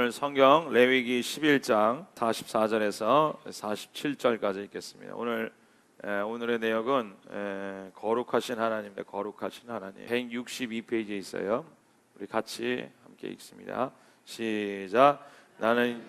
오늘 성경 레위기 11장 44절에서 47절까지 읽겠습니다. 오늘의 내용은 거룩하신 하나님입니다. 거룩하신 하나님. 162페이지에 있어요. 우리 같이 함께 읽습니다. 시작. 나는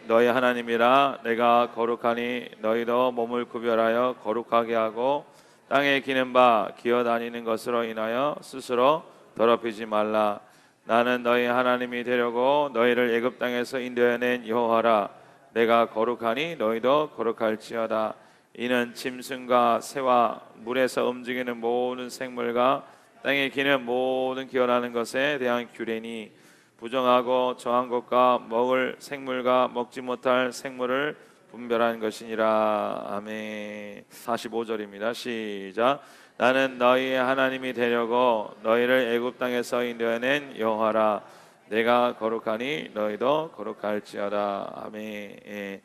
너희 하나님이라. 내가 거룩하니 너희도 몸을 구별하여 거룩하게 하고 땅에 기는 바 기어다니는 것으로 인하여 스스로 더럽히지 말라. 나는 너희 하나님이 되려고 너희를 애굽 땅에서 인도해낸 여호와라. 내가 거룩하니 너희도 거룩할지어다. 이는 짐승과 새와 물에서 움직이는 모든 생물과 땅에 기는 모든 기어나는 것에 대한 규례니 부정하고 정한 것과 먹을 생물과 먹지 못할 생물을 분별한 것이니라. 아멘. 45절입니다. 시작. 나는 너희의 하나님이 되려고 너희를 애굽 땅에서 인도해낸 여호와라. 내가 거룩하니 너희도 거룩할지어다. 아멘.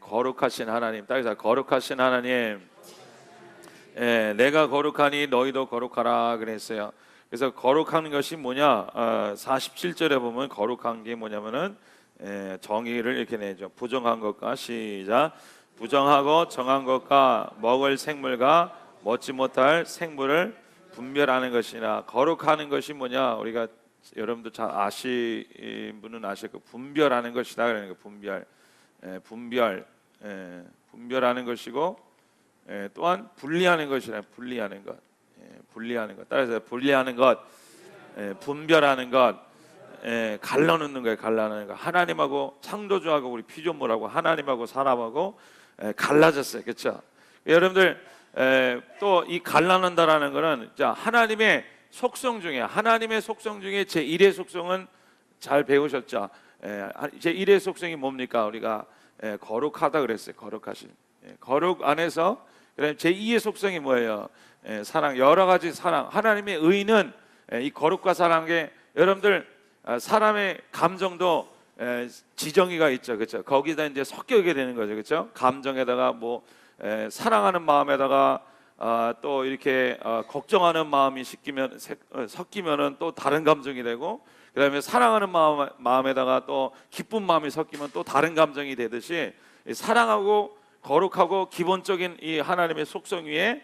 거룩하신 하나님. 따라서 거룩하신 하나님. 내가 거룩하니 너희도 거룩하라 그랬어요. 그래서 거룩한 것이 뭐냐? 47절에 보면 거룩한 게 뭐냐면은 정의를 이렇게 내죠. 부정한 것과 시작. 부정하고 정한 것과 먹을 생물과 먹지 못할 생물을 분별하는 것이나. 거룩하는 것이 뭐냐? 우리가 여러분도 잘 아시는 분은 아실 거. 분별하는 것이다 그러는 거. 분별하는 것이고, 또한 분리하는 것이라. 분리하는 것. 따라서 분리하는 것, 분별하는 것, 갈라놓는 거예요. 갈라놓는 거. 하나님하고 창조주하고 우리 피조물하고 하나님하고 사람하고 갈라졌어요. 그렇죠? 여러분들 또 이 갈라놓는다라는 거는 하나님의 속성 중에 제1의 속성은 잘 배우셨죠? 제1의 속성이 뭡니까? 우리가 거룩하다 그랬어요. 거룩하신. 거룩 안에서 제2의 속성이 뭐예요? 사랑. 여러 가지 사랑. 하나님의 의는 이 거룩과 사랑에 여러분들 사람의 감정도 지정의가 있죠. 그렇죠? 거기다 이제 섞이게 되는 거죠. 그렇죠? 감정에다가 사랑하는 마음에다가 또 이렇게 걱정하는 마음이 섞이면은 또 다른 감정이 되고, 그다음에 사랑하는 마음에다가 또 기쁜 마음이 섞이면 또 다른 감정이 되듯이 사랑하고 거룩하고 기본적인 이 하나님의 속성 위에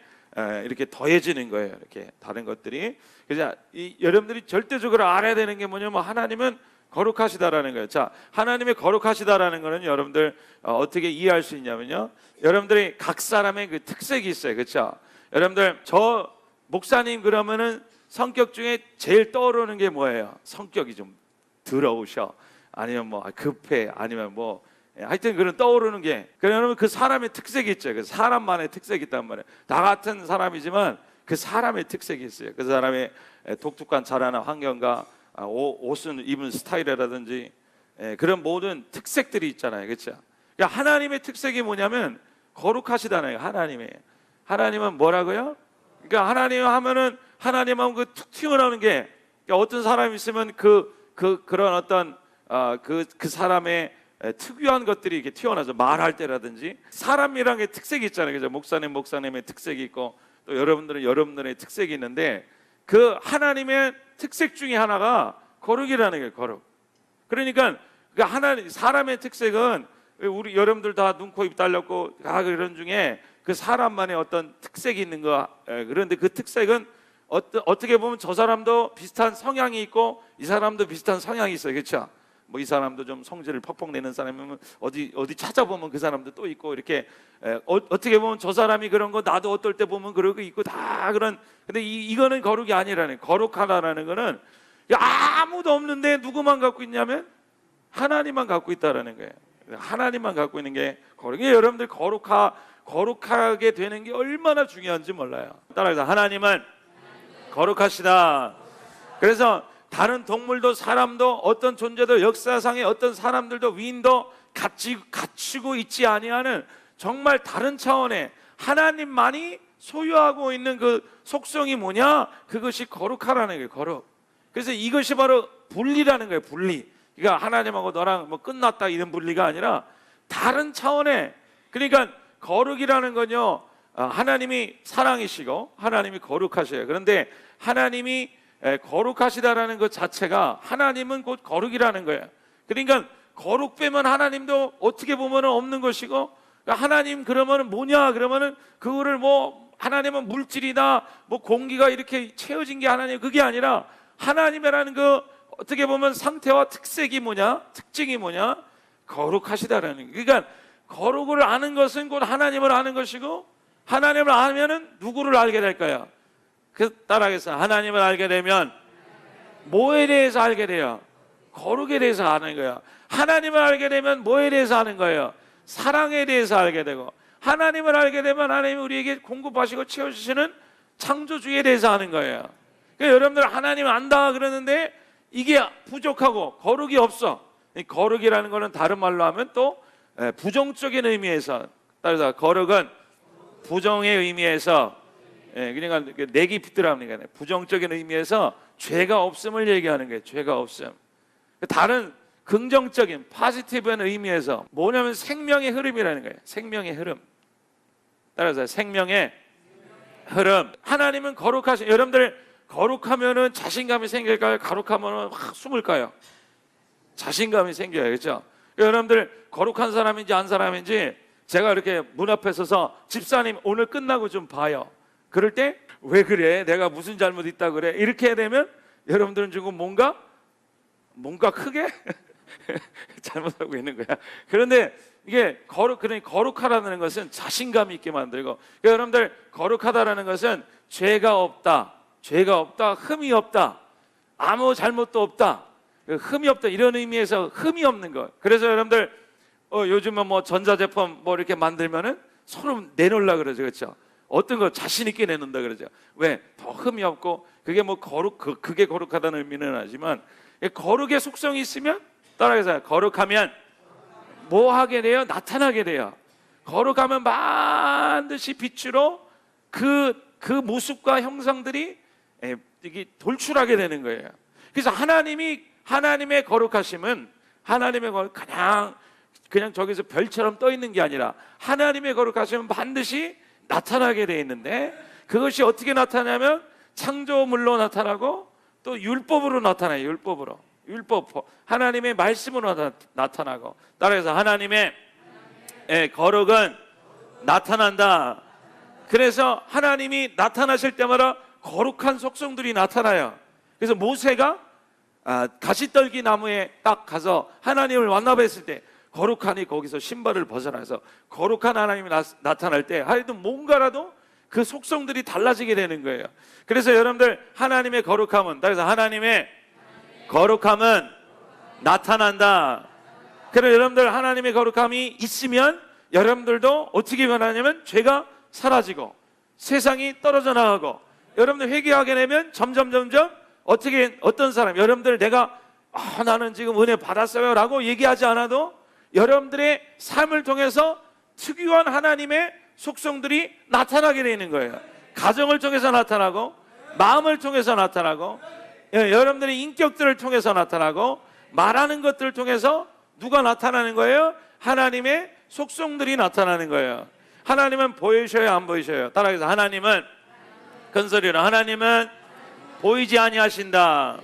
이렇게 더해지는 거예요. 이렇게 다른 것들이. 그래서 여러분들이 절대적으로 알아야 되는 게 뭐냐면 하나님은 거룩하시다라는 거예요. 자, 하나님의 거룩하시다라는 거는 여러분들 어떻게 이해할 수 있냐면요, 여러분들이 각 사람의 그 특색이 있어요. 그렇죠? 여러분들 저 목사님 그러면은 성격 중에 제일 떠오르는 게 뭐예요? 성격이 좀 더러우셔, 아니면 급해, 아니면 하여튼 그런 떠오르는 게, 그러면 그 사람의 특색이 있죠. 그 사람만의 특색이 있단 말이에요. 나 같은 사람이지만 그 사람의 특색이 있어요. 그 사람의 독특한 자라는 환경과 옷은 입은 스타일이라든지 그런 모든 특색들이 있잖아요. 그렇죠? 그러니까 하나님의 특색이 뭐냐면 거룩하시다는 거예요. 하나님은 뭐라고요? 그러니까 하나님 하면은 하나님하고 그 툭 튀어나오는 게, 그러니까 어떤 사람이 있으면 그런 어떤 그 사람의 특유한 것들이 이렇게 튀어나와서 말할 때라든지, 사람이란 게 특색이 있잖아요. 그죠? 목사님의 특색이 있고, 또 여러분들은 여러분들의 특색이 있는데, 그 하나님의 특색 중에 하나가 거룩이라는 거예요. 거룩. 그러니까 하나님 사람의 특색은 우리 여러분들 다 눈, 코, 입 달렸고 그런 중에 그 사람만의 어떤 특색이 있는 거. 그런데 그 특색은 어떻게 보면 저 사람도 비슷한 성향이 있고 이 사람도 비슷한 성향이 있어요. 그렇죠? 이 사람도 좀 성질을 퍽퍽 내는 사람이면 어디 찾아보면 그 사람도 또 있고, 이렇게 어떻게 보면 저 사람이 그런 거 나도 어떨 때 보면 그러고 있고 다 그런. 근데 이거는 거룩이 아니라는. 거룩하다라는 거는 아무도 없는데 누구만 갖고 있냐면 하나님만 갖고 있다라는 거예요. 하나님만 갖고 있는 게 거룩이. 여러분들 거룩하게 되는 게 얼마나 중요한지 몰라요. 따라서 하나님은 거룩하시다. 그래서 다른 동물도 사람도 어떤 존재도 역사상의 어떤 사람들도 위인도 갖추고 있지 아니하는 정말 다른 차원의 하나님만이 소유하고 있는 그 속성이 뭐냐? 그것이 거룩하라는 거예요. 거룩. 그래서 이것이 바로 분리라는 거예요. 분리. 그러니까 하나님하고 너랑 끝났다 이런 분리가 아니라 다른 차원의. 그러니까 거룩이라는 건요, 하나님이 사랑이시고 하나님이 거룩하셔요. 그런데 하나님이 거룩하시다라는 것 자체가, 하나님은 곧 거룩이라는 거예요. 그러니까 거룩 빼면 하나님도 어떻게 보면 없는 것이고, 그러니까 하나님 그러면 뭐냐 그러면은 그거를 뭐 하나님은 물질이다 뭐 공기가 이렇게 채워진 게 하나님, 그게 아니라 하나님이라는 그 어떻게 보면 상태와 특색이 뭐냐, 특징이 뭐냐, 거룩하시다라는 거예요. 그러니까 거룩을 아는 것은 곧 하나님을 아는 것이고, 하나님을 알면은 누구를 알게 될까요? 그 따라하겠어요. 하나님을 알게 되면 뭐에 대해서 알게 돼요? 거룩에 대해서 아는 거예요. 하나님을 알게 되면 뭐에 대해서 아는 거예요? 사랑에 대해서 알게 되고, 하나님을 알게 되면 하나님이 우리에게 공급하시고 채워주시는 창조주에 대해서 아는 거예요. 그러니까 여러분들 하나님 안다 그러는데 이게 부족하고 거룩이 없어. 이 거룩이라는 거는 다른 말로 하면 또 부정적인 의미에서, 따라서 거룩은 부정의 의미에서, 그러니까 네기피트라는 게 부정적인 의미에서 죄가 없음을 얘기하는 거예요. 죄가 없음. 다른 긍정적인 포지티브한 의미에서 뭐냐면 생명의 흐름이라는 거예요. 생명의 흐름. 따라서 생명의 흐름. 하나님은 거룩하신, 여러분들 거룩하면은 자신감이 생길까요? 거룩하면은 확 숨을까요? 자신감이 생겨요. 그렇죠? 여러분들 거룩한 사람인지 안 사람인지 제가 이렇게 문 앞에 서서 집사님 오늘 끝나고 좀 봐요. 그럴 때 왜 그래? 내가 무슨 잘못 있다 그래? 이렇게 되면 여러분들은 지금 뭔가 크게 잘못하고 있는 거야. 그런데 이게 그러니까 거룩하다는 것은 자신감 있게 만들고, 그러니까 여러분들 거룩하다라는 것은 죄가 없다, 흠이 없다, 아무 잘못도 없다, 흠이 없다, 이런 의미에서 흠이 없는 거. 그래서 여러분들 요즘은 뭐 전자제품 뭐 이렇게 만들면은 서로 내놓으려 그러죠, 그렇죠? 어떤 거 자신 있게 내놓는다 그러죠. 왜? 더 흠이 없고, 그게 뭐 그게 거룩하다는 의미는 하지만, 거룩의 속성이 있으면, 따라해서 거룩하면 뭐 하게 돼요? 나타나게 돼요. 거룩하면 반드시 빛으로 그 모습과 형상들이 이게 돌출하게 되는 거예요. 그래서 하나님의 거룩하심은 그냥 저기서 별처럼 떠 있는 게 아니라 하나님의 거룩하심은 반드시 나타나게 돼 있는데, 그것이 어떻게 나타나냐면 창조물로 나타나고 또 율법으로 나타나요. 율법 하나님의 말씀으로 나타나고, 따라서 하나님의 거룩은 나타난다. 그래서 하나님이 나타나실 때마다 거룩한 속성들이 나타나요. 그래서 모세가 가시떨기 나무에 딱 가서 하나님을 만나뵀을 때 거룩하니 거기서 신발을 벗어나서 거룩한 하나님이 나타날 때 하여튼 뭔가라도 그 속성들이 달라지게 되는 거예요. 그래서 여러분들 하나님의 거룩함은, 그래서 하나님의 거룩함은 나타난다. 그래서 여러분들 하나님의 거룩함이 있으면 여러분들도 어떻게 변하냐면 죄가 사라지고 세상이 떨어져 나가고, 여러분들 회개하게 되면 점점 어떤 사람, 여러분들 내가 나는 지금 은혜 받았어요 라고 얘기하지 않아도 여러분들의 삶을 통해서 특유한 하나님의 속성들이 나타나게 되는 거예요. 가정을 통해서 나타나고, 마음을 통해서 나타나고, 여러분들의 인격들을 통해서 나타나고, 말하는 것들을 통해서 누가 나타나는 거예요? 하나님의 속성들이 나타나는 거예요. 하나님은 보이셔요, 안 보이셔요? 따라해서 하나님은, 큰 소리로 하나님은 보이지 아니하신다.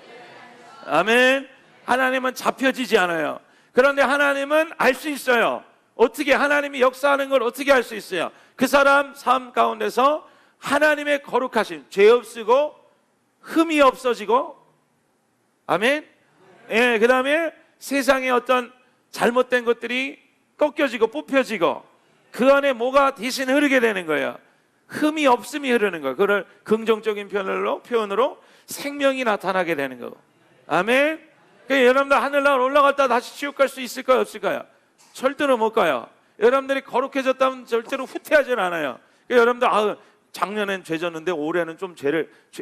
아멘. 하나님은 잡혀지지 않아요. 그런데 하나님은 알 수 있어요. 어떻게? 하나님이 역사하는 걸 어떻게 알 수 있어요? 그 사람 삶 가운데서 하나님의 거룩하심, 죄 없으고 흠이 없어지고, 아멘. 그 다음에 세상의 어떤 잘못된 것들이 꺾여지고 뽑혀지고, 그 안에 뭐가 대신 흐르게 되는 거예요. 흠이 없음이 흐르는 거예요. 그걸 긍정적인 표현으로 생명이 나타나게 되는 거고. 아멘. 그러니까 여러분들 하늘나라 올라갔다 다시 지옥 갈 수 있을까요, 없을까요? 절대로 못 가요. 여러분들이 거룩해졌다면 절대로 후퇴하지는 않아요. 그러니까 여러분들 작년엔 죄 졌는데 올해는 좀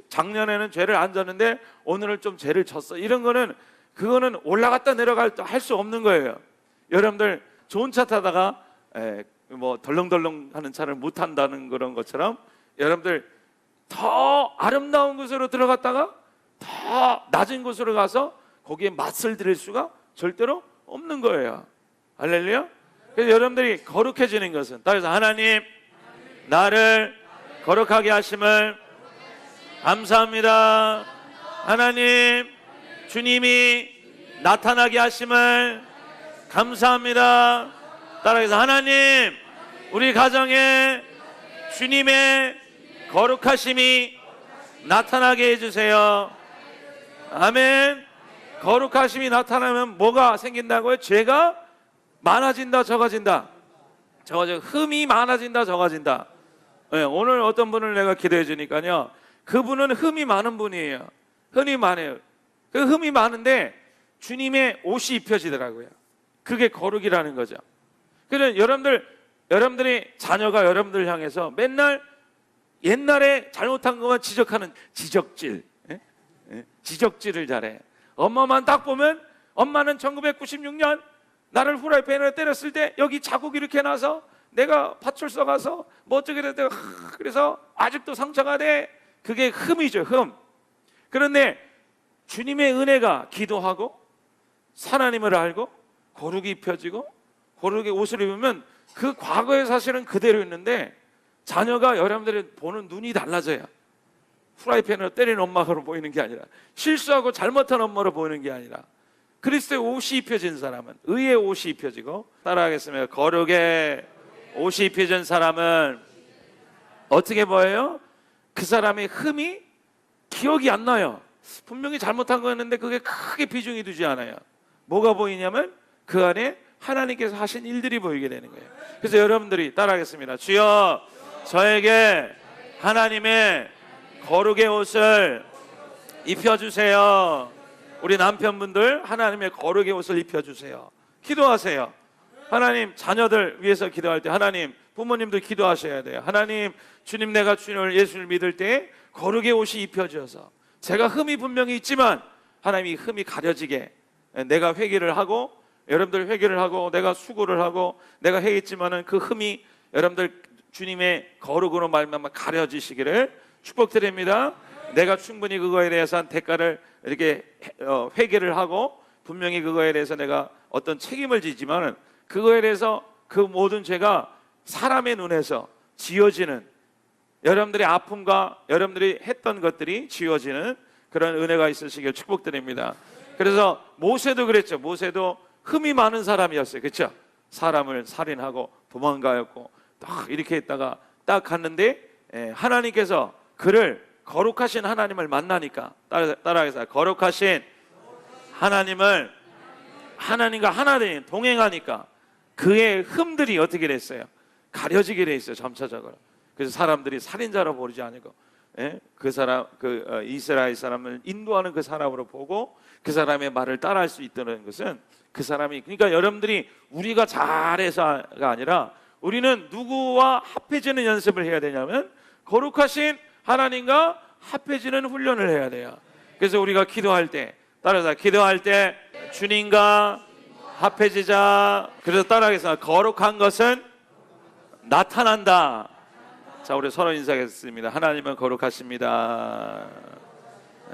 작년에는 죄를 안 졌는데 오늘은 좀 죄를 졌어, 이런 거는 그거는 올라갔다 내려갔다 할 수 없는 거예요. 여러분들 좋은 차 타다가 뭐 덜렁덜렁 하는 차를 못 탄다는 그런 것처럼, 여러분들 더 아름다운 곳으로 들어갔다가 더 낮은 곳으로 가서 거기에 맛을 들일 수가 절대로 없는 거예요. 할렐루야. 그래서 여러분들이 거룩해지는 것은, 따라서 하나님 나를 거룩하게 하심을 감사합니다. 하나님 주님이 나타나게 하심을 감사합니다. 따라해서 하나님, 우리 가정에 주님의 거룩하심이 나타나게 해주세요. 아멘. 거룩하심이 나타나면 뭐가 생긴다고요? 죄가 많아진다, 적어진다? 적어져. 흠이 많아진다, 적어진다? 네, 오늘 어떤 분을 내가 기도해 주니까요, 그분은 흠이 많은 분이에요. 흠이 많아요. 그 흠이 많은데 주님의 옷이 입혀지더라고요. 그게 거룩이라는 거죠. 그래서 여러분들이 자녀가 여러분들 향해서 맨날 옛날에 잘못한 것만 지적하는 지적질, 지적질을 잘해. 엄마만 딱 보면, 엄마는 1996년 나를 후라이팬으로 때렸을 때 여기 자국 이렇게 나서 내가 파출소 가서 뭐 어쩌게 됐다고, 그래서 아직도 상처가 돼. 그게 흠이죠, 흠. 그런데 주님의 은혜가, 기도하고 하나님을 알고 거룩이 입혀지고 거룩의 옷을 입으면 그 과거의 사실은 그대로 있는데 자녀가 여러분들이 보는 눈이 달라져요. 프라이팬으로 때린 엄마로 보이는 게 아니라, 실수하고 잘못한 엄마로 보이는 게 아니라, 그리스도의 옷이 입혀진 사람은, 의의 옷이 입혀지고, 따라하겠습니다. 거룩의 옷이 입혀진 사람은 어떻게 보여요? 그 사람의 흠이 기억이 안 나요. 분명히 잘못한 거였는데 그게 크게 비중이 두지 않아요. 뭐가 보이냐면 그 안에 하나님께서 하신 일들이 보이게 되는 거예요. 그래서 여러분들이 따라하겠습니다. 주여, 저에게 하나님의 거룩의 옷을 입혀주세요. 우리 남편분들 하나님의 거룩의 옷을 입혀주세요. 기도하세요. 하나님, 자녀들 위해서 기도할 때, 하나님, 부모님들 기도하셔야 돼요. 하나님, 주님, 내가 주님을, 예수를 믿을 때 거룩의 옷이 입혀져서, 제가 흠이 분명히 있지만 하나님이 흠이 가려지게, 내가 회개를 하고, 여러분들 회개를 하고, 내가 수고를 하고, 내가 했지만은 그 흠이 여러분들 주님의 거룩으로 말미암아 가려지시기를 축복드립니다. 내가 충분히 그거에 대해서 한 대가를 이렇게 회개를 하고, 분명히 그거에 대해서 내가 어떤 책임을 지지만은 그거에 대해서 그 모든 죄가 사람의 눈에서 지워지는, 여러분들의 아픔과 여러분들이 했던 것들이 지워지는 그런 은혜가 있으시길 축복드립니다. 그래서 모세도 그랬죠. 모세도 흠이 많은 사람이었어요. 그렇죠? 사람을 살인하고 도망가였고 딱 이렇게 했다가 딱 갔는데 하나님께서 그를, 거룩하신 하나님을 만나니까, 따라해서 거룩하신 하나님을, 하나님과 하나님 동행하니까 그의 흠들이 어떻게 됐어요? 가려지게 돼 있어요, 점차적으로. 그래서 사람들이 살인자로 보지 않고, 그 사람, 이스라엘 사람을 인도하는 그 사람으로 보고 그 사람의 말을 따라할 수 있다는 것은, 그 사람이, 그러니까 여러분들이 우리가 잘해서가 아니라 우리는 누구와 합해지는 연습을 해야 되냐면 거룩하신 하나님과 합해지는 훈련을 해야 돼요. 그래서 우리가 기도할 때, 따라서 기도할 때 주님과 합해지자. 그래서 따라하겠습니다. 거룩한 것은 나타난다. 자, 우리 서로 인사하겠습니다. 하나님은 거룩하십니다.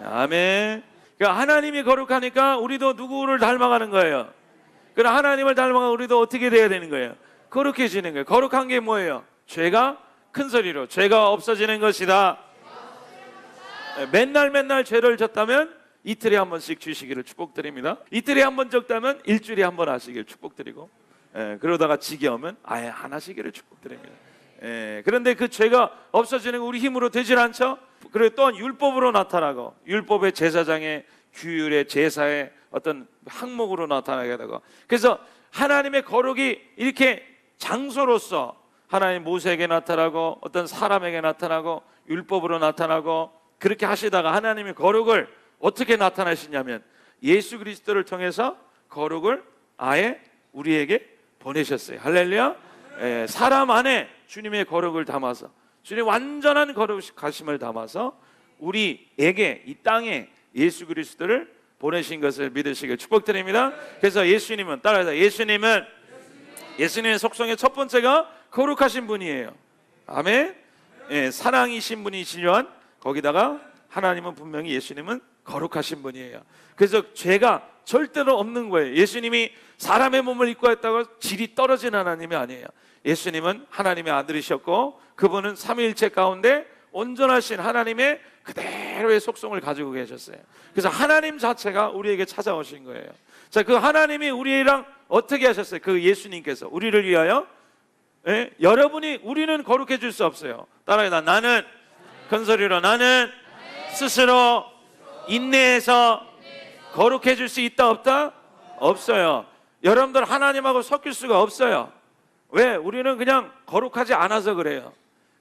아멘. 그러니까 하나님이 거룩하니까 우리도 누구를 닮아가는 거예요. 그럼 하나님을 닮아가 우리도 어떻게 돼야 되는 거예요? 거룩해지는 거예요. 거룩한 게 뭐예요? 죄가, 큰 소리로, 죄가 없어지는 것이다. 맨날 죄를 졌다면 이틀에 한 번씩 주시기를 축복드립니다. 이틀에 한 번 적다면 일주일에 한 번 하시기를 축복드리고, 그러다가 지겨우면 아예 안 하시기를 축복드립니다. 그런데 그 죄가 없어지는 거 우리 힘으로 되질 않죠. 그리고 또한 율법으로 나타나고, 율법의 제사장의 규율의 제사의 어떤 항목으로 나타나게 되고, 그래서 하나님의 거룩이 이렇게 장소로서 하나님 모세에게 나타나고 어떤 사람에게 나타나고 율법으로 나타나고, 그렇게 하시다가 하나님의 거룩을 어떻게 나타나시냐면 예수 그리스도를 통해서 거룩을 아예 우리에게 보내셨어요. 할렐루야. 사람 안에 주님의 거룩을 담아서, 주님의 완전한 거룩하심을 담아서 우리에게, 이 땅에 예수 그리스도를 보내신 것을 믿으시길 축복드립니다. 그래서 예수님은, 따라해서 예수님의 속성의 첫 번째가 거룩하신 분이에요. 아멘. 사랑이신 분이시지만 거기다가 하나님은 분명히, 예수님은 거룩하신 분이에요. 그래서 죄가 절대로 없는 거예요. 예수님이 사람의 몸을 입고 했다고 질이 떨어진 하나님이 아니에요. 예수님은 하나님의 아들이셨고 그분은 삼위일체 가운데 온전하신 하나님의 그대로의 속성을 가지고 계셨어요. 그래서 하나님 자체가 우리에게 찾아오신 거예요. 자, 그 하나님이 우리랑 어떻게 하셨어요? 그 예수님께서 우리를 위하여, 예? 여러분이, 우리는 거룩해 줄 수 없어요. 따라해라. 나는 큰 소리로, 나는 스스로 인내해서 거룩해 줄 수 있다 없다? 없어요. 여러분들 하나님하고 섞일 수가 없어요. 왜? 우리는 그냥 거룩하지 않아서 그래요.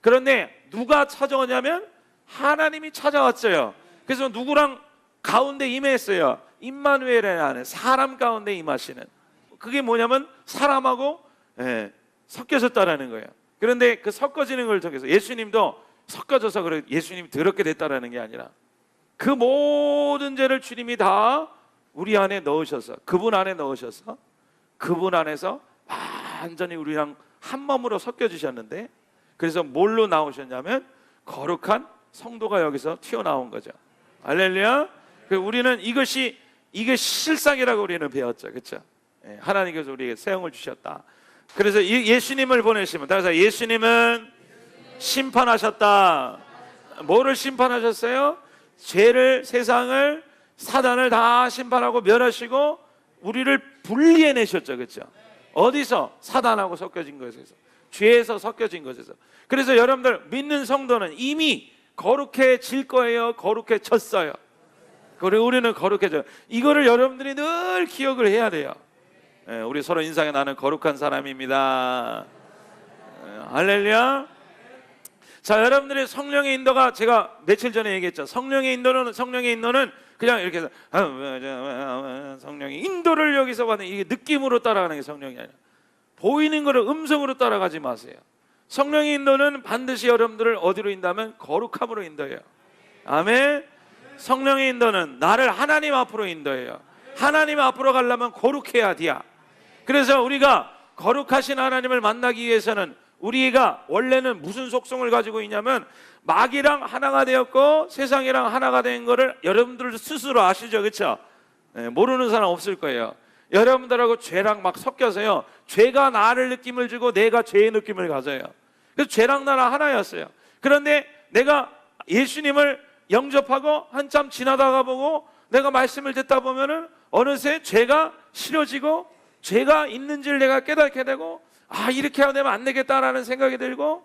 그런데 누가 찾아오냐면 하나님이 찾아왔어요. 그래서 누구랑 가운데 임했어요. 임마누엘이라는 사람 가운데 임하시는. 그게 뭐냐면 사람하고, 예, 섞여졌다라는 거예요. 그런데 그 섞어지는 걸 통해서 예수님도 섞어져서 그래, 예수님이 더럽게 됐다라는 게 아니라 그 모든 죄를 주님이 다 우리 안에 넣으셔서, 그분 안에 넣으셔서 그분 안에서 완전히 우리랑 한 몸으로 섞여지셨는데, 그래서 뭘로 나오셨냐면 거룩한 성도가 여기서 튀어나온 거죠. 할렐루야. 우리는 이게 실상이라고 우리는 배웠죠. 그렇죠? 하나님께서 우리에게 세움을 주셨다. 그래서 예수님을 보내시면, 따라서 예수님은 심판하셨다. 뭐를 심판하셨어요? 죄를, 세상을, 사단을 다 심판하고 멸하시고 우리를 분리해내셨죠. 그렇죠? 어디서? 사단하고 섞여진 것에서, 죄에서 섞여진 것에서. 그래서 여러분들 믿는 성도는 이미 거룩해질 거예요? 거룩해졌어요? 그리고 우리는 거룩해져요. 이거를 여러분들이 늘 기억을 해야 돼요. 우리 서로 인상에 나는 거룩한 사람입니다. 할렐루야. 자, 여러분들의 성령의 인도가, 제가 며칠 전에 얘기했죠. 성령의 인도는 그냥 이렇게 해서 성령의 인도를 여기서 받는, 이게 느낌으로 따라가는 게 성령이 아니라 보이는 거를 음성으로 따라가지 마세요. 성령의 인도는 반드시 여러분들을 어디로 인도하면 거룩함으로 인도해요. 아멘. 성령의 인도는 나를 하나님 앞으로 인도해요. 하나님 앞으로 가려면 거룩해야 돼야. 그래서 우리가 거룩하신 하나님을 만나기 위해서는, 우리가 원래는 무슨 속성을 가지고 있냐면 마귀랑 하나가 되었고 세상이랑 하나가 된 거를 여러분들 스스로 아시죠? 그렇죠? 모르는 사람 없을 거예요. 여러분들하고 죄랑 막 섞여서요, 죄가 나를 느낌을 주고 내가 죄의 느낌을 가져요. 그래서 죄랑 나랑 하나였어요. 그런데 내가 예수님을 영접하고 한참 지나다가 보고 내가 말씀을 듣다 보면은 어느새 죄가 싫어지고 죄가 있는지를 내가 깨닫게 되고, 이렇게 하면 되면 안 되겠다라는 생각이 들고,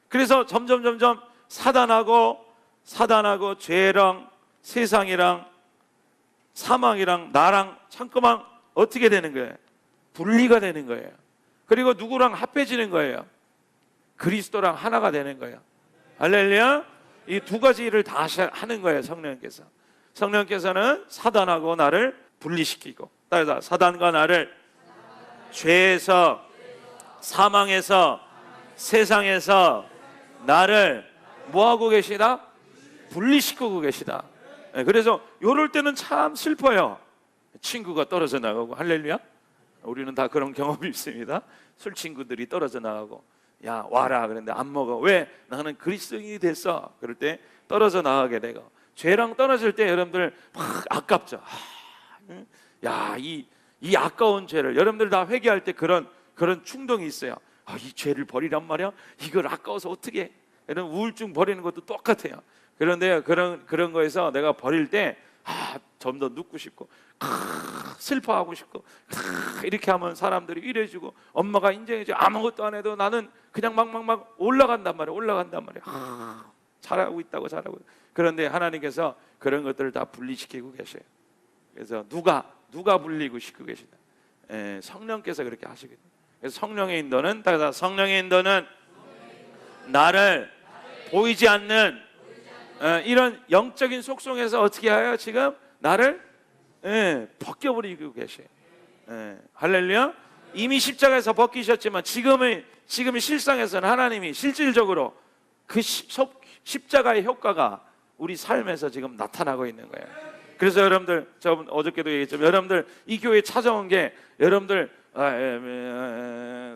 그래서 점점 사단하고 죄랑 세상이랑 사망이랑 나랑 잠깐만 어떻게 되는 거예요? 분리가 되는 거예요. 그리고 누구랑 합해지는 거예요? 그리스도랑 하나가 되는 거예요. 할렐루야. 이 두 가지 일을 다 하는 거예요. 성령께서는 사단하고 나를 분리시키고, 따라서 사단과 나를 죄에서, 사망에서, 세상에서 나를 뭐하고 계시다? 분리시키고 계시다. 그래서 이럴 때는 참 슬퍼요. 친구가 떨어져 나가고. 할렐루야. 우리는 다 그런 경험이 있습니다. 술 친구들이 떨어져 나가고, 야 와라 그랬는데 안 먹어. 왜? 나는 그리스도인이 됐어. 그럴 때 떨어져 나가게 되고, 죄랑 떨어질 때 여러분들 막 아깝죠. 야, 이 아까운 죄를, 여러분들 다 회개할 때 그런 충동이 있어요. 이 죄를 버리란 말이야? 이걸 아까워서 어떻게 해? 이런 우울증 버리는 것도 똑같아요. 그런데 그런 거에서 내가 버릴 때 좀 더 눕고 싶고, 슬퍼하고 싶고, 이렇게 하면 사람들이 이래주고 엄마가 인정해줘. 아무것도 안 해도 나는 그냥 막 올라간단 말이야. 잘하고 있다고. 그런데 하나님께서 그런 것들을 다 분리시키고 계셔요. 그래서 누가 분리고 시키고 계시다? 성령께서 그렇게 하시거든요. 그래서 성령의 인도는 나를 보이지 않는 이런 영적인 속성에서 어떻게 해요? 지금 나를 벗겨버리고 계셔요. 할렐루야. 이미 십자가에서 벗기셨지만 지금의 실상에서는 하나님이 실질적으로 그 십자가의 효과가 우리 삶에서 지금 나타나고 있는 거예요. 그래서 여러분들, 저 어저께도 얘기했지만, 여러분들 이 교회에 찾아온 게, 여러분들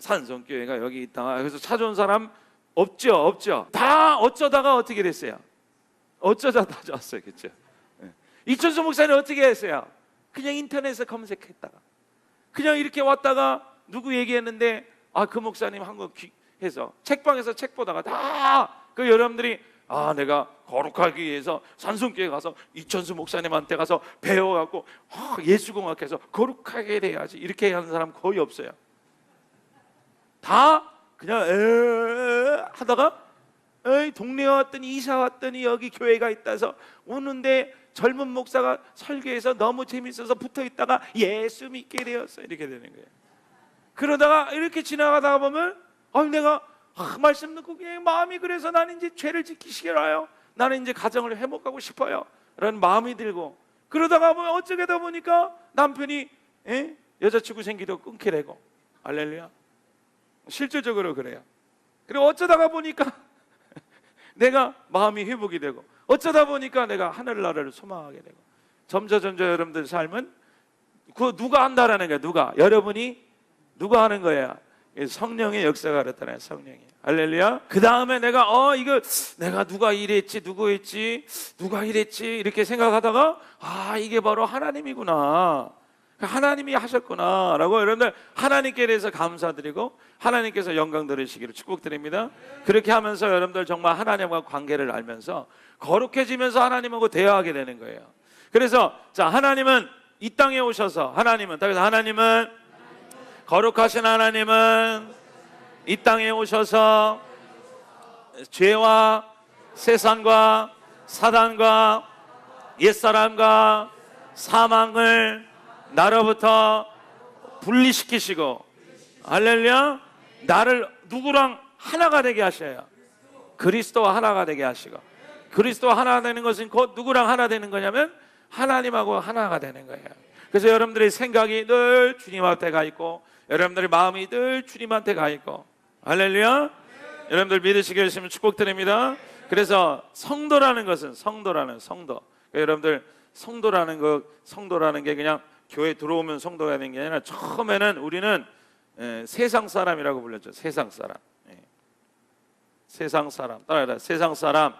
산성교회가 여기 있다, 그래서 찾아온 사람 없죠. 다 어쩌다가 어떻게 됐어요? 어쩌다 왔어요. 그렇죠? 이천수 목사님 어떻게 했어요? 그냥 인터넷에 검색했다가, 그냥 이렇게 왔다가 누구 얘기했는데 그 목사님 한 거 해서 책방에서 책 보다가 다 그 여러분들이 아, 내가 거룩하기 위해서 산성교회 가서 이천수 목사님한테 가서 배워갖고 예수공학해서 거룩하게 돼야지, 이렇게 하는 사람 거의 없어요. 다 그냥 하다가 동네에 왔더니, 이사 왔더니 여기 교회가 있다서 오는데 젊은 목사가 설교해서 너무 재밌어서 붙어있다가 예수 믿게 되었어, 이렇게 되는 거예요. 그러다가 이렇게 지나가다가 보면 내가 말씀 듣고 그냥 마음이 그래서 나는 이제 죄를 지키기 싫어요, 나는 이제 가정을 회복하고 싶어요 라는 마음이 들고, 그러다가 뭐 어쩌게 되다 보니까 남편이 여자친구 생기도 끊게 되고, 할렐루야, 실질적으로 그래요. 그리고 어쩌다가 보니까 내가 마음이 회복이 되고, 어쩌다 보니까 내가 하늘나라를 소망하게 되고, 점점 여러분들 삶은 그 누가 한다라는 거예요. 누가? 여러분이 누가 하는 거예요? 성령의 역사가 그렇잖아요. 성령이. 할렐루야. 그 다음에 내가 이거 내가 누가 이랬지, 누구 했지, 누가 이랬지, 이렇게 생각하다가 이게 바로 하나님이구나, 하나님이 하셨구나 라고, 여러분들 하나님께 대해서 감사드리고 하나님께서 영광 들으시기를 축복드립니다. 그렇게 하면서 여러분들 정말 하나님과 관계를 알면서 거룩해지면서 하나님하고 대화하게 되는 거예요. 그래서 자, 하나님은 이 땅에 오셔서, 하나님은 거룩하신 하나님은 이 땅에 오셔서 죄와 세상과 사단과 옛사람과 사망을 나로부터 분리시키시고, 할렐루야, 나를 누구랑 하나가 되게 하셔요. 그리스도와 하나가 되게 하시고, 그리스도와 하나가 되는 것은 곧 누구랑 하나 되는 거냐면 하나님하고 하나가 되는 거예요. 그래서 여러분들의 생각이 늘 주님 앞에 가 있고, 여러분들의 마음이 늘 주님한테 가 있고, 할렐루야, 여러분들 믿으시게 되시면 축복드립니다. 그래서 성도라는 것은 성도, 그러니까 여러분들 성도라는 게 그냥 교회 들어오면 성도가 되는 게 아니라, 처음에는 우리는 세상 사람이라고 불렀죠. 세상 사람. 세상 사람. 따라해라. 세상 사람.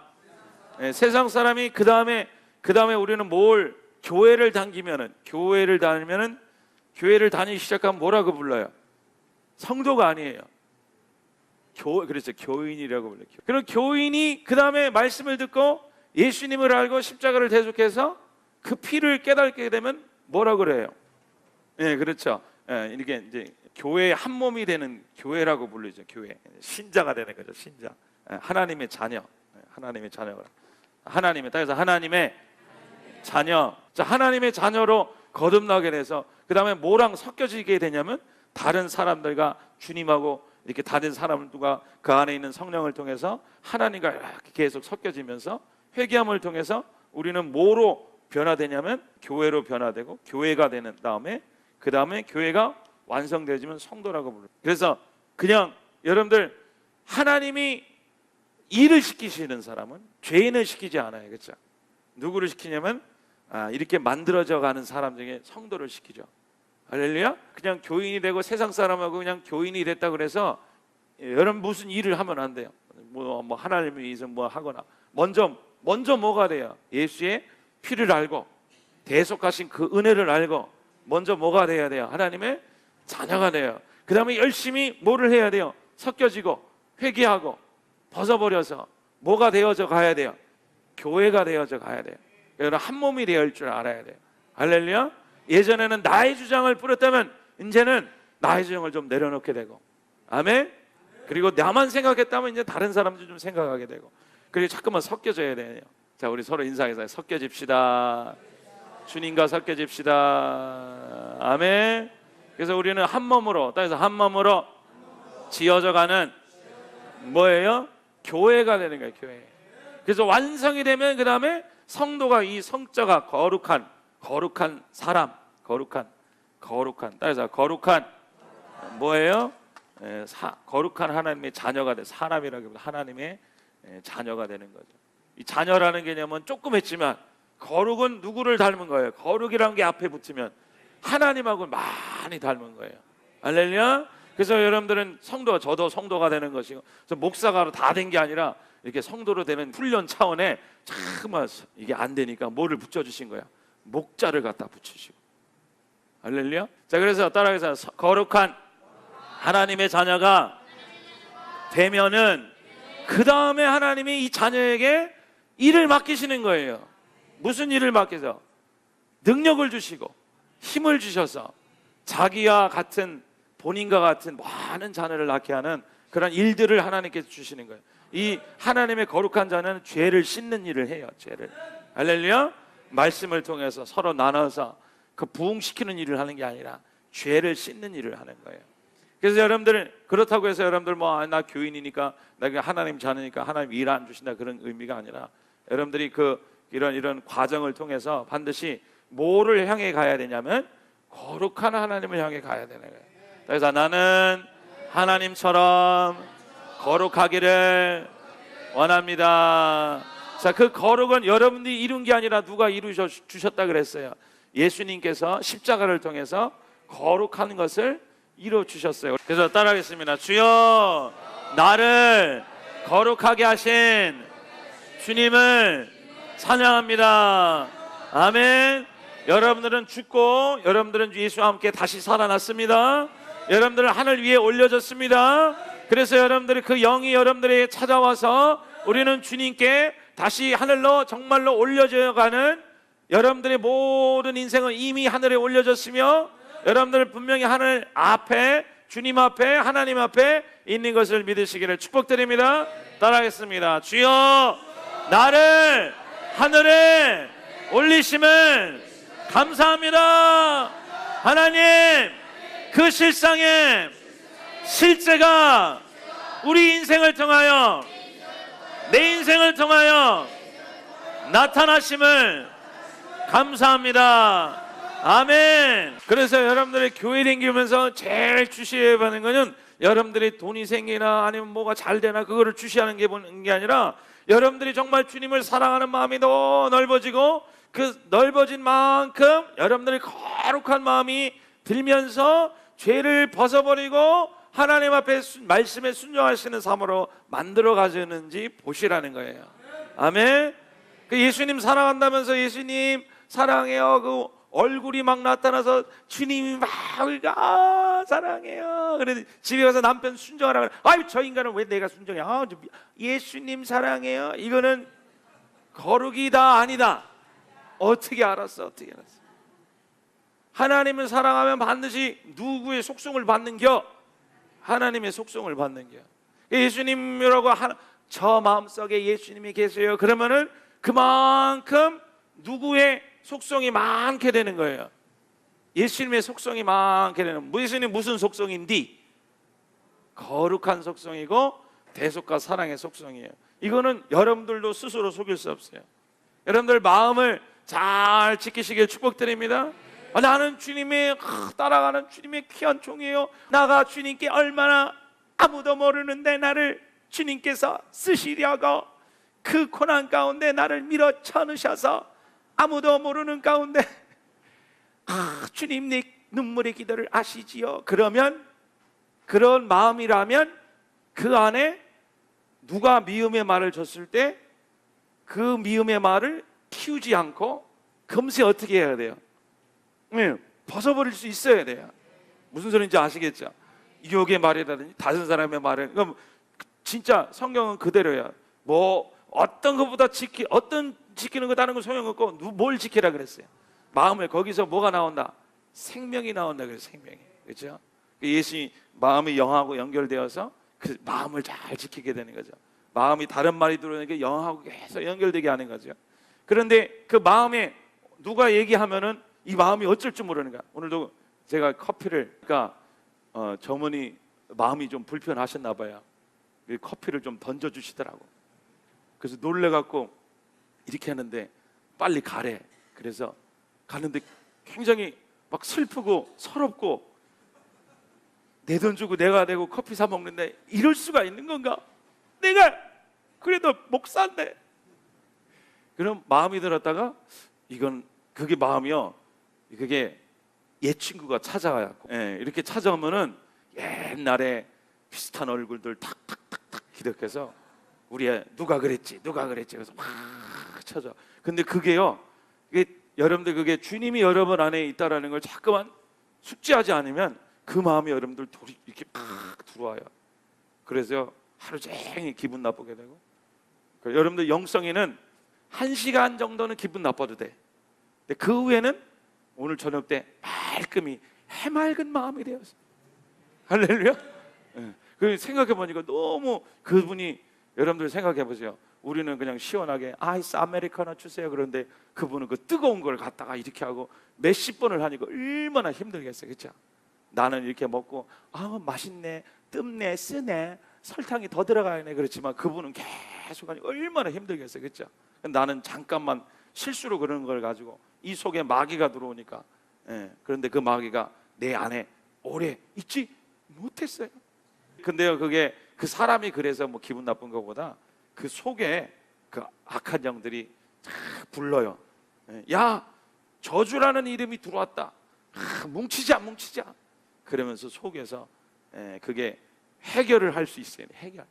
세상 사람이 그 다음에 우리는 교회를 다니면은 교회를 다니기 시작하면 뭐라고 불러요? 성도가 아니에요. 그렇죠. 교인이라고 불러요. 그럼 교인이 그 다음에 말씀을 듣고 예수님을 알고 십자가를 대속해서 그 피를 깨닫게 되면 뭐라고 그래요? 그렇죠. 이렇게 이제 교회의 한 몸이 되는 교회라고 부르죠. 교회. 신자가 되는 거죠. 신자. 하나님의 자녀. 하나님의 자녀가. 하나님의 땅에서 하나님의 자녀. 자, 하나님의 자녀로 거듭나게 돼서 그 다음에 뭐랑 섞여지게 되냐면, 다른 사람들과 주님하고 이렇게 다른 사람들과 그 안에 있는 성령을 통해서 하나님과 이렇게 계속 섞여지면서, 회개함을 통해서 우리는 뭐로 변화되냐면 교회로 변화되고, 교회가 되는 다음에 그 다음에 교회가 완성되어지면 성도라고 불러요. 그래서 그냥 여러분들, 하나님이 일을 시키시는 사람은 죄인을 시키지 않아요. 그렇죠? 누구를 시키냐면 이렇게 만들어져 가는 사람 중에 성도를 시키죠. 할렐루야. 그냥 교인이 되고 세상 사람하고 그냥 교인이 됐다 그래서 여러분 무슨 일을 하면 안 돼요. 뭐 하나님을 위해서 뭐 하거나, 먼저 뭐가 돼요? 예수의 피를 알고 대속하신 그 은혜를 알고 먼저 뭐가 돼야 돼요? 하나님의 자녀가 돼요. 그 다음에 열심히 뭐를 해야 돼요? 섞여지고 회개하고 벗어버려서 뭐가 되어져 가야 돼요? 교회가 되어져 가야 돼요. 여러분 한 몸이 되어질 줄 알아야 돼요. 할렐루야. 예전에는 나의 주장을 뿌렸다면 이제는 나의 주장을 좀 내려놓게 되고, 아멘. 그리고 나만 생각했다면 이제 다른 사람도 좀 생각하게 되고, 그리고 자꾸만 섞여져야 돼요. 자, 우리 서로 인사해서 섞여집시다. 주님과 섞여집시다. 아멘. 그래서 우리는 한 몸으로, 땅에서 한 몸으로 지어져가는 뭐예요? 교회가 되는 거예요. 교회. 그래서 완성이 되면 그 다음에 성도가, 이 성자가 거룩한 사람, 거룩한 따라서 거룩한 뭐예요? 거룩한 하나님의 자녀가 돼. 사람이라고 합니다. 하나님의 자녀가 되는 거죠. 이 자녀라는 개념은 조금 했지만, 거룩은 누구를 닮은 거예요? 거룩이라는 게 앞에 붙으면 하나님하고 많이 닮은 거예요. 할렐루야. 그래서 여러분들은 저도 성도가 되는 것이고, 목사가 다 된 게 아니라 이렇게 성도로 되는 훈련 차원에 정말 이게 안 되니까 뭐를 붙여주신 거야? 목자를 갖다 붙이시고. 할렐루야. 자, 그래서 따라해서 거룩한 하나님의 자녀가 되면은 그 다음에 하나님이 이 자녀에게 일을 맡기시는 거예요. 무슨 일을 맡겨서? 능력을 주시고 힘을 주셔서 자기와 같은, 본인과 같은 많은 자녀를 낳게 하는 그런 일들을 하나님께서 주시는 거예요. 이 하나님의 거룩한 자는 죄를 씻는 일을 해요. 죄를. 할렐루야. 말씀을 통해서 서로 나눠서 그 부흥시키는 일을 하는 게 아니라 죄를 씻는 일을 하는 거예요. 그래서 여러분들, 그렇다고 해서 여러분들 나 교인이니까, 내가 하나님 자녀니까 하나님 일 안 주신다, 그런 의미가 아니라 여러분들이 이런 과정을 통해서 반드시 뭐를 향해 가야 되냐면 거룩한 하나님을 향해 가야 되는 거예요. 그래서 나는 하나님처럼 거룩하기를 원합니다. 자, 그 거룩은 여러분들이 이룬 게 아니라 누가 이루셨다 그랬어요. 예수님께서 십자가를 통해서 거룩한 것을 이루어 주셨어요. 그래서 따라하겠습니다. 주여, 나를 거룩하게 하신 주님을 찬양합니다. 아멘. 여러분들은 죽고 여러분들은 예수와 함께 다시 살아났습니다. 여러분들은 하늘 위에 올려졌습니다. 그래서 여러분들이 그 영이 여러분들에게 찾아와서 우리는 주님께 다시 하늘로 정말로 올려져 가는, 여러분들의 모든 인생은 이미 하늘에 올려졌으며 여러분들은 분명히 하늘 앞에, 주님 앞에, 하나님 앞에 있는 것을 믿으시기를 축복드립니다. 따라하겠습니다. 주여, 나를 하늘에 올리심을 감사합니다. 하나님, 그 실상의 실제가 우리 인생을 통하여, 내 인생을 통하여 나타나심을 감사합니다. 아멘. 그래서 여러분들이 교회 다니면서 제일 주시해야 하는 것은 여러분들이 돈이 생기나 아니면 뭐가 잘 되나 그거를 주시하는 게 아니라 여러분들이 정말 주님을 사랑하는 마음이 더 넓어지고 그 넓어진 만큼 여러분들의 거룩한 마음이 들면서 죄를 벗어버리고 하나님 앞에 말씀에 순종하시는 삶으로 만들어 가지는지 보시라는 거예요. 아멘. 그 예수님 사랑한다면서 예수님 사랑해요, 그 얼굴이 막 나타나서 주님이 막 사랑해요. 그래 집에 가서 남편 순종하라. 아유, 저 인간은 왜 내가 순종해? 예수님 사랑해요. 이거는 거룩이다 아니다? 어떻게 알았어? 어떻게 알았어? 하나님을 사랑하면 반드시 누구의 속성을 받는겨? 하나님의 속성을 받는겨. 예수님이라고 저 마음속에 예수님이 계세요. 그러면은 그만큼 누구의 속성이 많게 되는 거예요. 예수님의 속성이 많게 되는. 예수님 무슨 속성인디? 거룩한 속성이고 대속과 사랑의 속성이에요. 이거는 여러분들도 스스로 속일 수 없어요. 여러분들 마음을 잘 지키시길 축복드립니다. 나는 주님의 따라가는 주님의 귀한 종이에요. 나가 주님께 얼마나 아무도 모르는데 나를 주님께서 쓰시려고 그 고난 가운데 나를 밀어쳐 넣으셔서 아무도 모르는 가운데 주님 내 눈물의 기도를 아시지요. 그러면 그런 마음이라면 그 안에 누가 미움의 말을 줬을 때 그 미움의 말을 키우지 않고 금세 어떻게 해야 돼요? 벗어버릴 수 있어야 돼요. 무슨 소리인지 아시겠죠? 유혹의 말이라든지 다른 사람의 말을, 그럼 진짜 성경은 그대로야. 뭐 어떤 것보다 지키는 거 다른 건 소용없고 뭘 지키라 그랬어요? 마음을. 거기서 뭐가 나온다? 생명이 나온다 그랬어요. 생명이. 그렇죠? 예수님 마음이 영하고 연결되어서 그 마음을 잘 지키게 되는 거죠. 마음이 다른 말이 들어오니까 영하고 계속 연결되게 하는 거죠. 그런데 그 마음에 누가 얘기하면은 이 마음이 어쩔 줄 모르는 거야. 오늘도 제가 커피를, 그러니까 저분이 마음이 좀 불편하셨나 봐요. 커피를 좀 던져주시더라고. 그래서 놀래갖고 이렇게 하는데 빨리 가래. 그래서 가는데 굉장히 막 슬프고 서럽고, 내 돈 주고 내가 내고 커피 사 먹는데 이럴 수가 있는 건가? 내가 그래도 목사인데. 그럼 마음이 들었다가 그게 마음이요. 그게 옛 친구가 찾아와요. 이렇게 찾아오면은 옛날에 비슷한 얼굴들 탁탁탁탁 기득해서 우리 누가 그랬지 그래서 막 찾아. 근데 그게요, 여러분들 그게 주님이 여러분 안에 있다라는 걸 자꾸만 숙지하지 않으면 그 마음이 여러분들 이렇게 팍 들어와요. 그래서 하루 종일 기분 나쁘게 되고. 여러분들 영성이는 1시간 정도는 기분 나빠도 돼. 근데 그 후에는 오늘 저녁 때 말끔히 해맑은 마음이 되었어. 할렐루야. 그 생각해 보니까 너무 그분이, 여러분들 생각해 보세요. 우리는 그냥 시원하게 아이스 아메리카노 주세요. 그런데 그분은 그 뜨거운 걸 갖다가 이렇게 하고 몇십 번을 하니까 얼마나 힘들겠어요. 그렇죠? 나는 이렇게 먹고 맛있네, 뜸네, 쓰네, 설탕이 더 들어가네. 그렇지만 그분은 계속 하니까 얼마나 힘들겠어요. 그렇죠? 나는 잠깐만 실수로 그런 걸 가지고 이 속에 마귀가 들어오니까, 그런데 그 마귀가 내 안에 오래 있지 못했어요. 근데요, 그게 그 사람이 그래서 뭐 기분 나쁜 것보다 그 속에 그 악한 영들이 불러요. 야, 저주라는 이름이 들어왔다. 뭉치자. 그러면서 속에서 그게 해결을 할 수 있어요. 해결.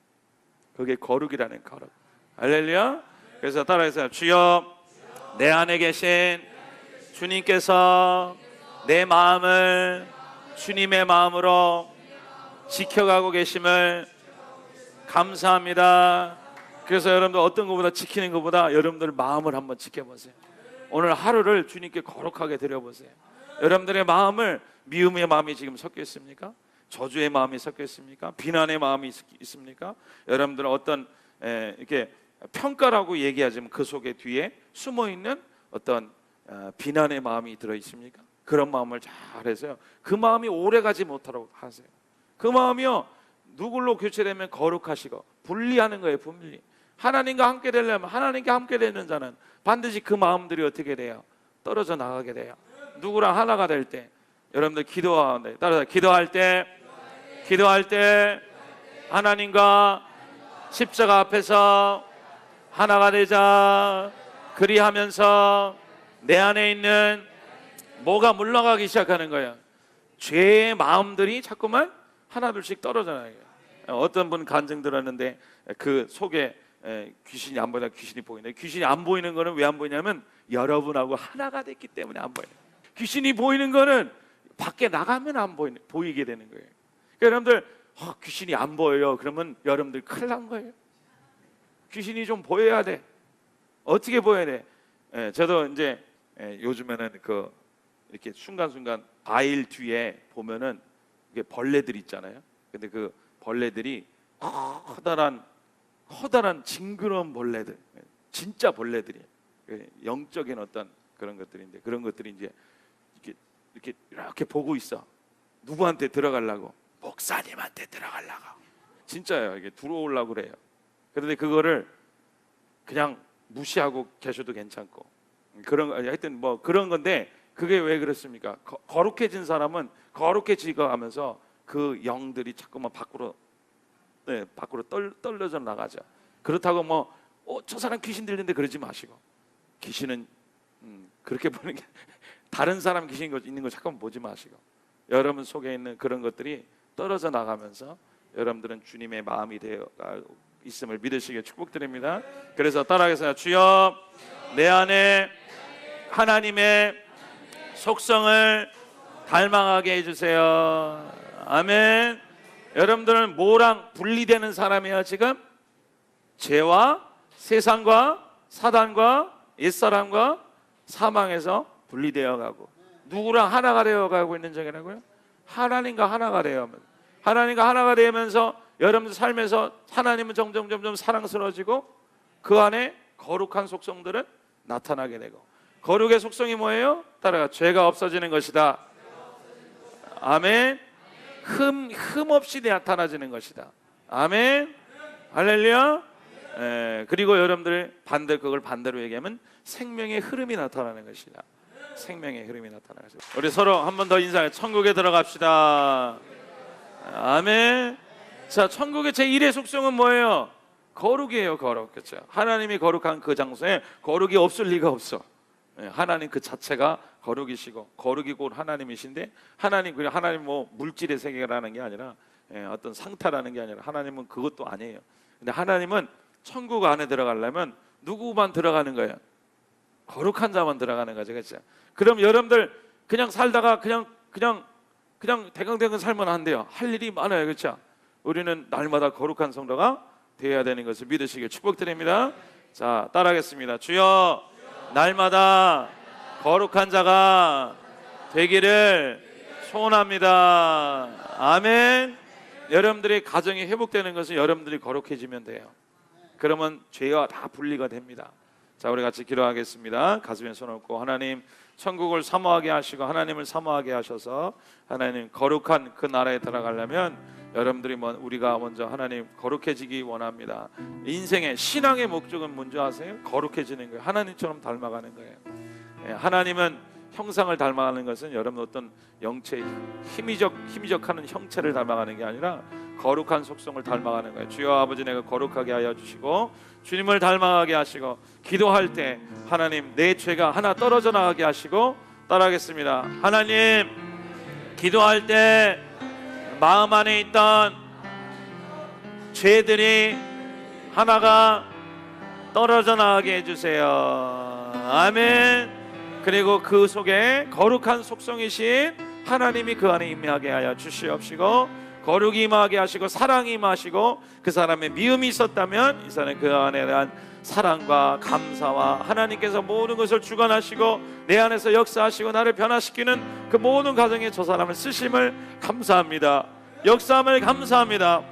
그게 거룩이라는 거룩. 할렐루야. 그래서 따라해서 주여, 내 안에 계신 주님께서 내 마음을 주님의 마음으로 지켜가고 계심을 감사합니다. 그래서 여러분들 어떤 것보다 지키는 것보다 여러분들 마음을 한번 지켜보세요. 오늘 하루를 주님께 거룩하게 드려보세요. 여러분들의 마음을, 미움의 마음이 지금 섞여 있습니까? 저주의 마음이 섞여 있습니까? 비난의 마음이 있습니까? 여러분들은 어떤 이렇게 평가라고 얘기하지만 그 속에 뒤에 숨어있는 어떤 비난의 마음이 들어있습니까? 그런 마음을 잘해서요, 그 마음이 오래가지 못하도록 하세요. 그 마음이요, 누굴로 교체되면 거룩하시고 분리하는 거예요. 분리. 하나님과 함께 되려면, 하나님과 함께 되는 자는 반드시 그 마음들이 어떻게 돼요? 떨어져 나가게 돼요. 누구랑 하나가 될 때, 여러분들 기도하는데 따라서 기도할 때 하나님과 십자가 앞에서 하나가 되자. 그리하면서 내 안에 있는 뭐가 물러가기 시작하는 거예요. 죄의 마음들이 자꾸만 하나둘씩 떨어져 나가요. 어떤 분 간증 들었는데 그 속에 귀신이 안 보이다, 귀신이 보이네. 귀신이 안 보이는 거는 왜 안 보이냐면 여러분하고 하나가 됐기 때문에 안 보여요. 귀신이 보이는 거는 밖에 나가면 안 보이게 되는 거예요. 그러니까 여러분들 귀신이 안 보여요. 그러면 여러분들 큰일 난 거예요. 귀신이 좀 보여야 돼. 어떻게 보여야 돼? 저도 이제 요즘에는 그 이렇게 순간순간 과일 뒤에 보면은 이게 벌레들 있잖아요. 근데 그 벌레들이 커다란 징그러운 벌레들, 진짜 벌레들이 영적인 어떤 그런 것들인데, 그런 것들이 이제 이렇게 보고 있어. 누구한테 들어가려고? 목사님한테 들어가려고. 진짜요. 이게 들어오려고 그래요. 그런데 그거를 그냥 무시하고 계셔도 괜찮고, 하여튼 뭐 그런 건데, 그게 왜 그렇습니까? 거룩해진 사람은 거룩해지고 하면서 그 영들이 자꾸만 밖으로 떨려져 나가죠. 그렇다고 뭐 저 사람 귀신 들리는데 그러지 마시고, 귀신은 그렇게 보는 게 다른 사람 귀신 있는 거 잠깐 보지 마시고, 여러분 속에 있는 그런 것들이 떨어져 나가면서 여러분들은 주님의 마음이 되어 있음을 믿으시길 축복드립니다. 그래서 따라하겠습니다. 주여, 내 안에 하나님의 속성을 닮아가게 해주세요. 아멘. 여러분들은 뭐랑 분리되는 사람이야? 지금 죄와 세상과 사단과 옛사람과 사망에서 분리되어 가고, 누구랑 하나가 되어 가고 있는 중이라고요? 하나님과 하나가 되어면, 하나님과 하나가 되면서 여러분들 삶에서 하나님은 점점 사랑스러워지고 그 안에 거룩한 속성들은 나타나게 되고, 거룩의 속성이 뭐예요? 따라가 죄가 없어지는 것이다. 아멘. 흠 없이 나타나지는 것이다. 아멘. 할렐루야. 그리고 여러분들 그걸 반대로 얘기하면 생명의 흐름이 나타나는 것이다. 생명의 흐름이 나타나는 것이다. 우리 서로 한 번 더 인사해. 천국에 들어갑시다. 아멘. 자, 천국의 제1의 속성은 뭐예요? 거룩이에요. 거룩. 그렇죠? 하나님이 거룩한 그 장소에 거룩이 없을 리가 없어. 하나님 그 자체가 거룩이시고, 거룩이 곧 하나님이신데, 하나님 뭐 물질의 세계라는 게 아니라 어떤 상태라는 게 아니라, 하나님은 그것도 아니에요. 근데 하나님은 천국 안에 들어가려면 누구만 들어가는 거예요? 거룩한 자만 들어가는 거죠. 그렇죠? 그럼 여러분들 그냥 살다가 그냥 대강대강 살면 안 돼요. 할 일이 많아요. 그렇죠? 우리는 날마다 거룩한 성도가 되어야 되는 것을 믿으시길 축복드립니다. 자, 따라하겠습니다. 주여, 날마다 거룩한 자가 되기를 소원합니다. 아멘. 여러분들의 가정이 회복되는 것은 여러분들이 거룩해지면 돼요. 그러면 죄와 다 분리가 됩니다. 자, 우리 같이 기도하겠습니다. 가슴에 손 얹고, 하나님, 천국을 사모하게 하시고 하나님을 사모하게 하셔서 하나님 거룩한 그 나라에 들어가려면 여러분들이 우리가 먼저 하나님 거룩해지기 원합니다. 인생의 신앙의 목적은 뭔지 아세요? 거룩해지는 거예요. 하나님처럼 닮아가는 거예요. 하나님은 형상을 닮아가는 것은 여러분 어떤 영체 희미적하는 형체를 닮아가는 게 아니라 거룩한 속성을 닮아가는 거예요. 주여 아버지, 내가 거룩하게 하여 주시고 주님을 닮아가게 하시고, 기도할 때 하나님 내 죄가 하나 떨어져 나가게 하시고, 따라하겠습니다. 하나님, 기도할 때 마음 안에 있던 죄들이 하나가 떨어져 나가게 해주세요. 아멘. 그리고 그 속에 거룩한 속성이신 하나님이 그 안에 임하게 하여 주시옵시고, 거룩이 임하게 하시고 사랑이 임하시고, 그 사람의 미움이 있었다면 이 사람의 그 안에 대한 사랑과 감사와 하나님께서 모든 것을 주관하시고 내 안에서 역사하시고 나를 변화시키는 그 모든 가정에 저 사람을 쓰심을 감사합니다. 역사함을 감사합니다.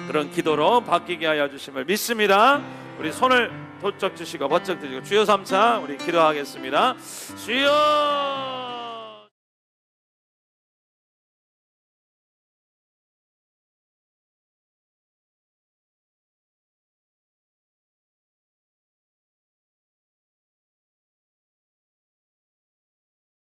그런 기도로 바뀌게 하여 주심을 믿습니다. 우리 손을 도적 주시고 번쩍 드시고 주여 삼차 우리 기도하겠습니다. 주여.